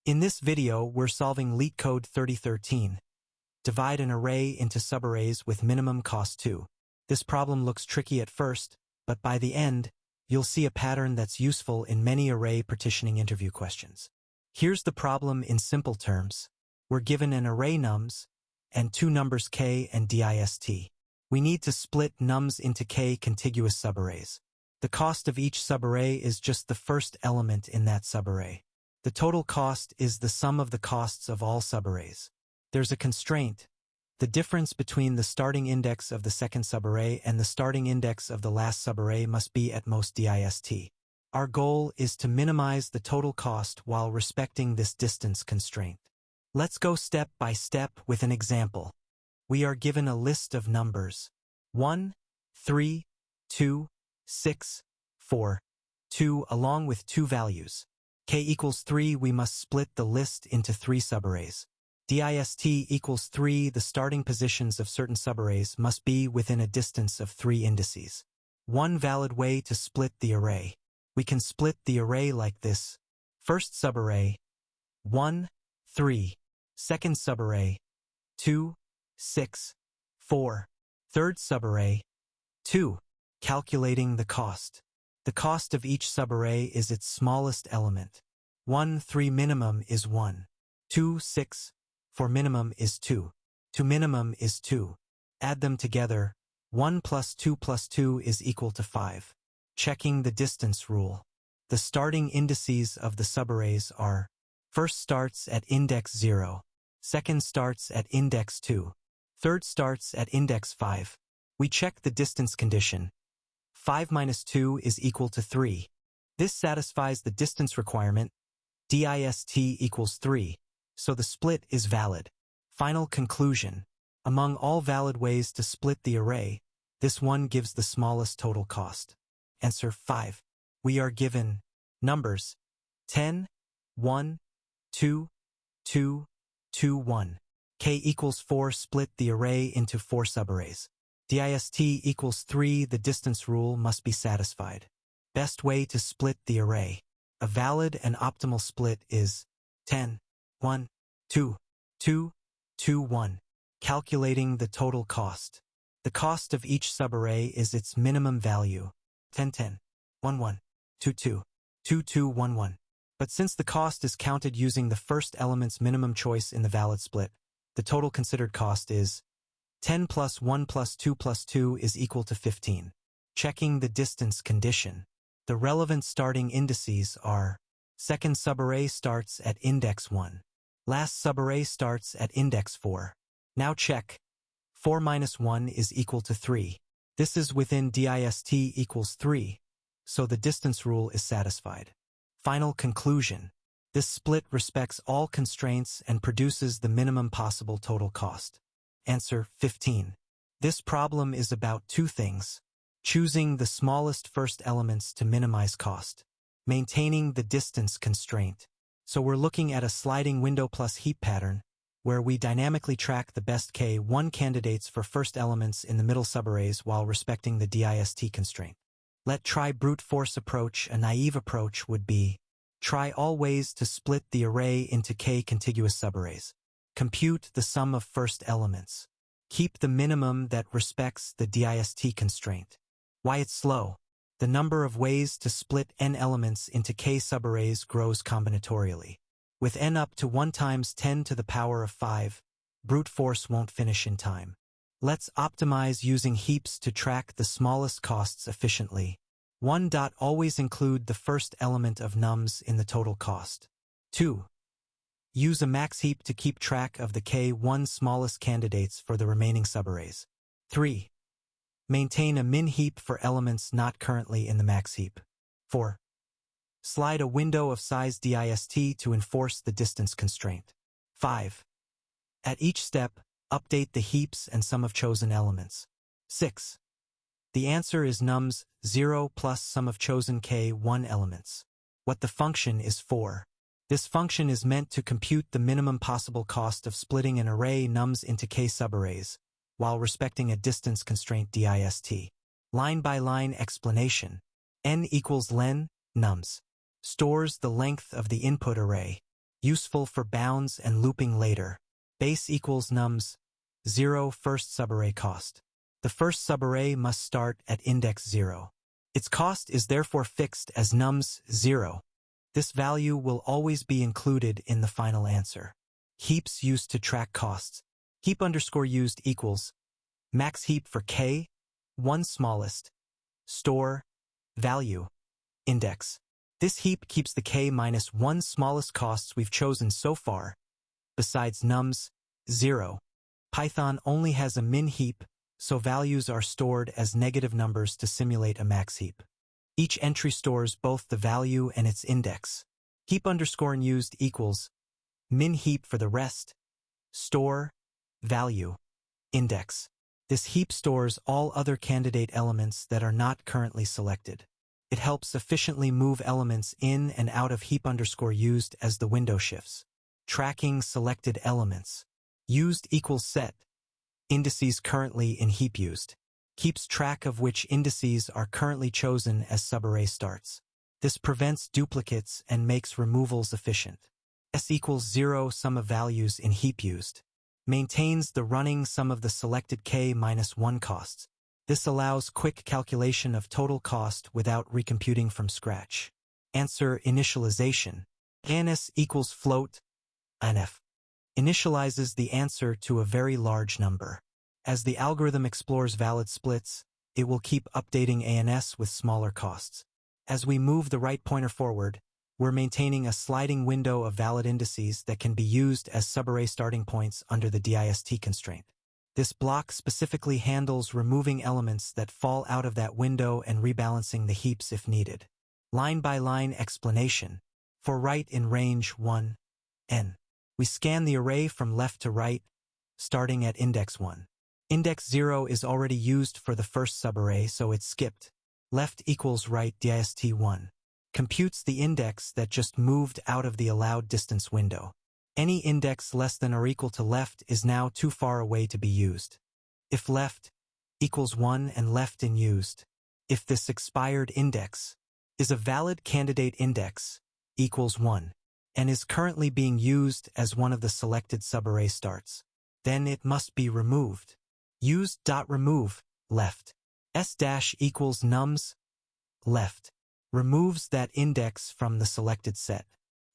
In this video, we're solving Leetcode 3013. Divide an array into subarrays with minimum cost 2. This problem looks tricky at first, but by the end, you'll see a pattern that's useful in many array partitioning interview questions. Here's the problem in simple terms. We're given an array nums and two numbers k and dist. We need to split nums into k contiguous subarrays. The cost of each subarray is just the first element in that subarray. The total cost is the sum of the costs of all subarrays. There's a constraint. The difference between the starting index of the second subarray and the starting index of the last subarray must be at most dist. Our goal is to minimize the total cost while respecting this distance constraint. Let's go step by step with an example. We are given a list of numbers 1, 3, 2, 6, 4, 2 along with two values. K equals 3, we must split the list into three subarrays. Dist equals 3, the starting positions of certain subarrays must be within a distance of 3 indices. One valid way to split the array. We can split the array like this. First subarray, 1, 3. Second subarray, 2, 6, 4. Third subarray, 2. Calculating the cost. The cost of each subarray is its smallest element. 1, 3 minimum is 1. 2, 6, 4 minimum is 2. 2 minimum is 2. Add them together. 1 plus 2 is equal to 5. Checking the distance rule. The starting indices of the subarrays are: first starts at index 0. Second starts at index 2. Third starts at index 5. We check the distance condition. 5 minus 2 is equal to 3. This satisfies the distance requirement. Dist equals 3. So the split is valid. Final conclusion. Among all valid ways to split the array, this one gives the smallest total cost. Answer 5. We are given numbers 10, 1, 2, 2, 2, 1. K equals 4, split the array into 4 subarrays. Dist equals 3, the distance rule must be satisfied. Best way to split the array. A valid and optimal split is 10, 1, 2, 2, 2, 1. Calculating the total cost. The cost of each subarray is its minimum value. 10, 10, 1, 1, 2, 2, 2, 2, 1, 1. But since the cost is counted using the first element's minimum choice in the valid split, the total considered cost is 10 plus 1 plus 2 is equal to 15. Checking the distance condition. The relevant starting indices are: second subarray starts at index 1. Last subarray starts at index 4. Now check. 4 minus 1 is equal to 3. This is within dist equals 3, so the distance rule is satisfied. Final conclusion. This split respects all constraints and produces the minimum possible total cost. Answer 15. This problem is about two things: choosing the smallest first elements to minimize cost, maintaining the distance constraint. So we're looking at a sliding window plus heap pattern, where we dynamically track the best K1 candidates for first elements in the middle subarrays while respecting the dist constraint. Let try brute force approach. A naive approach would be: try all ways to split the array into K contiguous subarrays. Compute the sum of first elements. Keep the minimum that respects the dist constraint. Why it's slow? The number of ways to split n elements into K subarrays grows combinatorially. With n up to 1 times 10 to the power of 5, brute force won't finish in time. Let's optimize using heaps to track the smallest costs efficiently. 1. Always include the first element of nums in the total cost. 2. Use a max heap to keep track of the K1 smallest candidates for the remaining subarrays. 3. Maintain a min heap for elements not currently in the max heap. 4. Slide a window of size dist to enforce the distance constraint. 5. At each step, update the heaps and sum of chosen elements. 6. The answer is nums 0 plus sum of chosen K1 elements. What the function is for. This function is meant to compute the minimum possible cost of splitting an array nums into K subarrays, while respecting a distance constraint dist. Line-by-line explanation. N equals len, nums. Stores the length of the input array. useful for bounds and looping later. Base equals nums 0 first subarray cost. The first subarray must start at index 0. Its cost is therefore fixed as nums 0. This value will always be included in the final answer. Heaps used to track costs. Heap underscore used equals max heap for k, 1 smallest, store, value, index. This heap keeps the k minus 1 smallest costs we've chosen so far. Besides nums 0, Python only has a min heap, so values are stored as negative numbers to simulate a max heap. Each entry stores both the value and its index. Heap underscore used equals min heap for the rest, store, value, index. This heap stores all other candidate elements that are not currently selected. It helps efficiently move elements in and out of heap underscore used as the window shifts. Tracking selected elements. Used equals set. Indices currently in heap used. Keeps track of which indices are currently chosen as subarray starts. This prevents duplicates and makes removals efficient. S equals 0 sum of values in heap used. Maintains the running sum of the selected k minus 1 costs. This allows quick calculation of total cost without recomputing from scratch. Answer initialization. ANS equals float, ANF. Initializes the answer to a very large number. As the algorithm explores valid splits, it will keep updating ANS with smaller costs. As we move the right pointer forward, we're maintaining a sliding window of valid indices that can be used as subarray starting points under the DIST constraint. This block specifically handles removing elements that fall out of that window and rebalancing the heaps if needed. Line-by-line explanation. For right in range 1, n. We scan the array from left to right, starting at index 1. Index 0 is already used for the first subarray, so it's skipped. Left equals right dist 1. Computes the index that just moved out of the allowed distance window. Any index less than or equal to left is now too far away to be used. If left equals 1 and left in used, if this expired index is a valid candidate index equals 1 and is currently being used as one of the selected subarray starts, then it must be removed. Used.remove left s dash equals nums left removes that index from the selected set,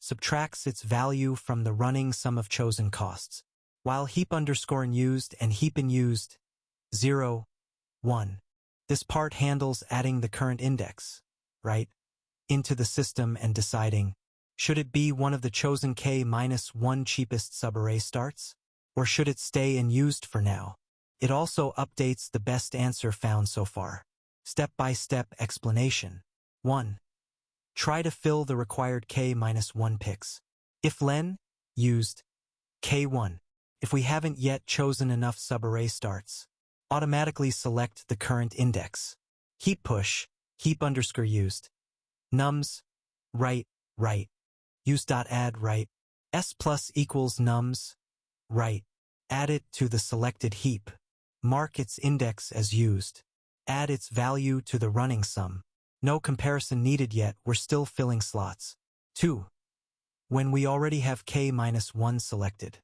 subtracts its value from the running sum of chosen costs, while heap underscore used and heap in used 0, 1. This part handles adding the current index, right, into the system and deciding, should it be one of the chosen k minus 1 cheapest subarray starts, or should it stay in used for now? It also updates the best answer found so far. Step-by-step explanation. 1. Try to fill the required k minus 1 picks. If len, used, k1. If we haven't yet chosen enough subarray starts, automatically select the current index. Heap push, heap underscore used. Nums, right, right. Use.add right. S plus equals nums, right. Add it to the selected heap. Mark its index as used. Add its value to the running sum. No comparison needed yet, we're still filling slots. 2. When we already have k minus 1 selected.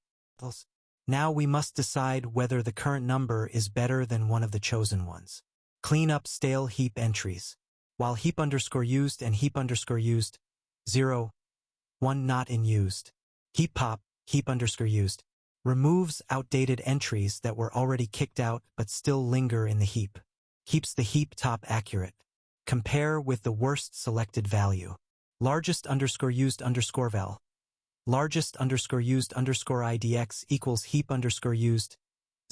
Now we must decide whether the current number is better than one of the chosen ones. Clean up stale heap entries. While heap underscore used and heap underscore used 0, 1 not in used. Heap pop, heap underscore used. Removes outdated entries that were already kicked out but still linger in the heap. Keeps the heap top accurate. Compare with the worst selected value. Largest underscore used underscore val. Largest underscore used underscore idx equals heap underscore used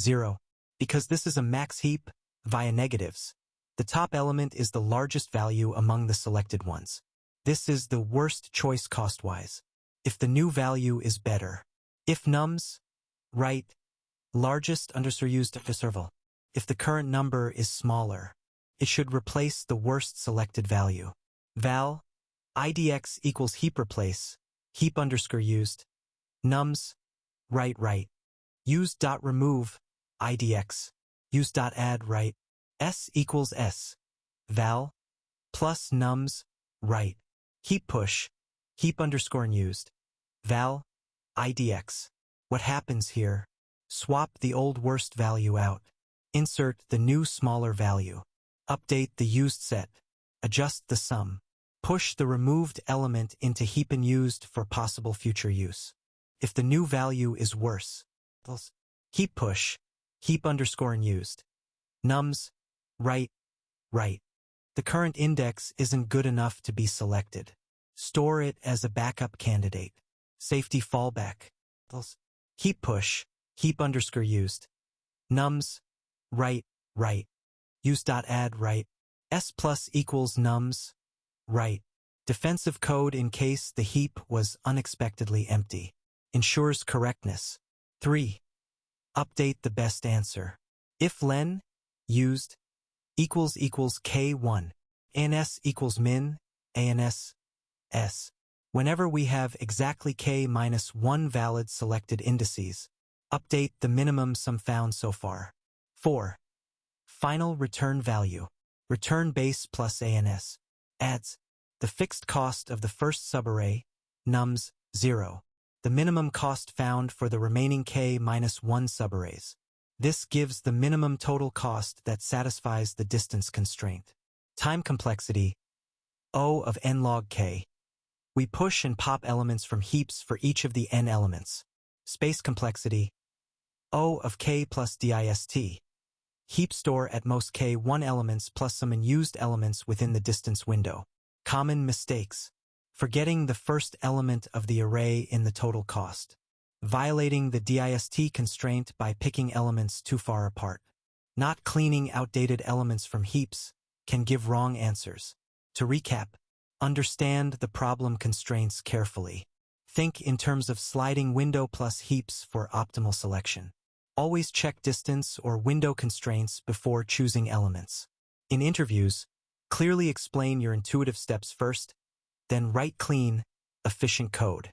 0. Because this is a max heap, via negatives, the top element is the largest value among the selected ones. This is the worst choice cost-wise. If the new value is better. If nums, right, largest underscore used serval. If the current number is smaller, it should replace the worst selected value. Val, idx equals heap replace, heap underscore used, nums, right, right. Use.remove, idx, use.add right, s equals s, val, plus nums, right. Heap push, heap underscore used, val, idx. What happens here? Swap the old worst value out. Insert the new smaller value. Update the used set. Adjust the sum. Push the removed element into heap and used for possible future use. If the new value is worse, heap push, heap underscore and used. Nums, right. The current index isn't good enough to be selected. Store it as a backup candidate. Safety fallback. Heap push, heap underscore used. Nums, right. Use.add right. S plus equals nums, right. Defensive code in case the heap was unexpectedly empty. Ensures correctness. 3. Update the best answer. If len, used, equals k1, ans equals min, ans, s. Whenever we have exactly k minus 1 valid selected indices, update the minimum sum found so far. 4. Final return value. Return base plus ans. Adds the fixed cost of the first subarray, nums, 0. The minimum cost found for the remaining k minus 1 subarrays. This gives the minimum total cost that satisfies the distance constraint. Time complexity, O of n log k. We push and pop elements from heaps for each of the n elements. Space complexity, O of k plus dist. Heap store at most k1 elements plus some unused elements within the distance window. Common mistakes. Forgetting the first element of the array in the total cost. Violating the dist constraint by picking elements too far apart. Not cleaning outdated elements from heaps can give wrong answers. To recap, understand the problem constraints carefully. Think in terms of sliding window plus heaps for optimal selection. Always check distance or window constraints before choosing elements. In interviews, clearly explain your intuitive steps first, then write clean, efficient code.